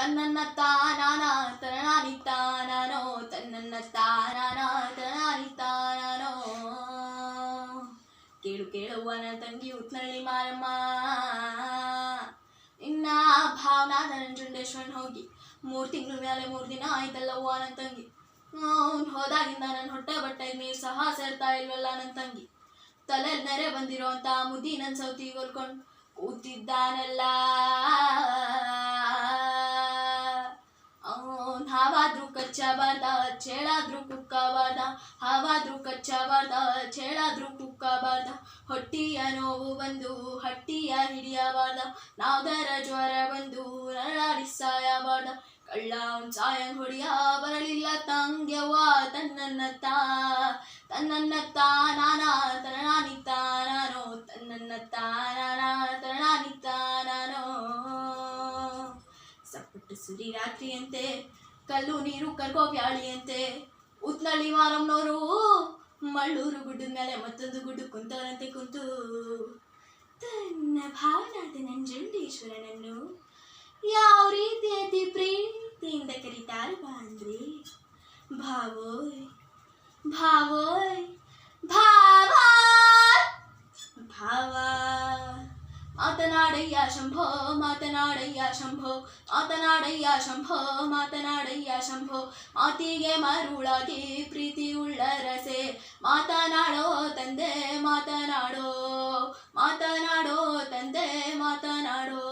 ತನ್ನನ್ನ ತಾನಾನ ತರಣಾನಿ ತಾನಾನೋ ತನ್ನನ್ನ ತಾನಾನ ತರಣಾನಿ ತಾನಾನೋ. ಕೇಳು ಕೇಳುವ ನನ್ನ ತಂಗಿ ಉತ್ನಳ್ಳಿ ಮಾರಮ್ಮ, ಇನ್ನ ಭಾವನಾದ ನಂಜುಂಡೇಶ್ವರನ್ ಹೋಗಿ 3 ತಿಂಗಳ ಮೇಲೆ 3 ದಿನ ಆಯ್ತಲ್ಲವ್ವ ನನ್ನ ತಂಗಿ. ಅವ್ನು ಹೋದಾಗಿಂದ ನನ್ನ ಹೊಟ್ಟೆ ಬಟ್ಟೆ ನೀರು ಸಹ ಸೇರ್ತಾ ಇಲ್ವಲ್ಲ ನನ್ನ ತಂಗಿ. ತಲೆಯಲ್ಲಿ ನೆರೆ ಬಂದಿರೋ ಅಂತ ಮುದಿ ನನ್ನ ಸೌತಿ ಹೊಲ್ಕೊಂಡು ಕೂತಿದ್ದಾನಲ್ಲ. ಅವನ್ ಹಾವಾದ್ರೂ ಕಚ್ಚಬಾರ್ದ, ಚೇಳಾದ್ರೂ ಕುಕ್ಕಬಾರ್ದ, ಹಾವಾದ್ರೂ ಕಚ್ಚಬಾರ್ದ, ಚೇಳಾದ್ರೂ ಕುಕ್ಕಬಾರ್ದ. ಹೊಟ್ಟಿಯ ನೋವು ಬಂದು ಹಟ್ಟಿಯ ಹಿಡಿಯಬಾರ್ದ, ನಾವ್ದರ ಜ್ವರ ಬಂದು ನರಳಾಡಿ ಸಾಯಬಾರ್ದ. ಕಳ್ಳ ಅವ್ನ್ ಸಾಯಂಗ್ ಹೊಡಿಯ ಬರಲಿಲ್ಲ ತಂಗ್ಯವ್ವ ತನ್ನನ್ನ ತಾನಾನ ತರಣಾನಿ ತಾನಾನೋ ತನ್ನನ್ನ ತಾನಾನ ತರಣಾನಿ ತಾನಾನೋ. ಸಪ್ಪಟ್ಟು ಸುರಿ ರಾತ್ರಿಯಂತೆ ಕಲ್ಲು ನೀರು ಕರ್ಕೋ ಬ್ಯಾಳಿಯಂತೆ ಉತ್ನಳ್ಳಿ ಮಾರಮ್ಮನವರು ಮಳ್ಳೂರು ಗುಡ್ಡದ ಮೇಲೆ ಮತ್ತೊಂದು ಗುಡ್ಡು ಕುಂತವರಂತೆ ಕುಂತು ತನ್ನ ಭಾವನಾದ ನಂಜುಂಡೇಶ್ವರನನ್ನು ಯಾವ ರೀತಿ ಅತಿ ಪ್ರೀತಿಯಿಂದ ಕರೀತಾರೆ ಅಂದ್ರೆ ಭಾವೋಯ್ ಭಾವೋಯ್ ಭಾವ ಭಾವ. ಮಾತನಾಡಯ್ಯ ಶಂಭೋ ಮಾತನಾಡಯ್ಯ ಶಂಭೋ ಮಾತನಾಡಯ್ಯ ಶಂಭೋ ಮಾತನಾಡಯ್ಯ ಶಂಭೋ. ಮಾತಿಗೆ ಮರುಳಾಗಿ ಪ್ರೀತಿ ಉಳ್ಳ ರಸೆ ಮಾತನಾಡೋ ತಂದೆ ಮಾತನಾಡೋ ಮಾತನಾಡೋ ತಂದೆ ಮಾತನಾಡೋ.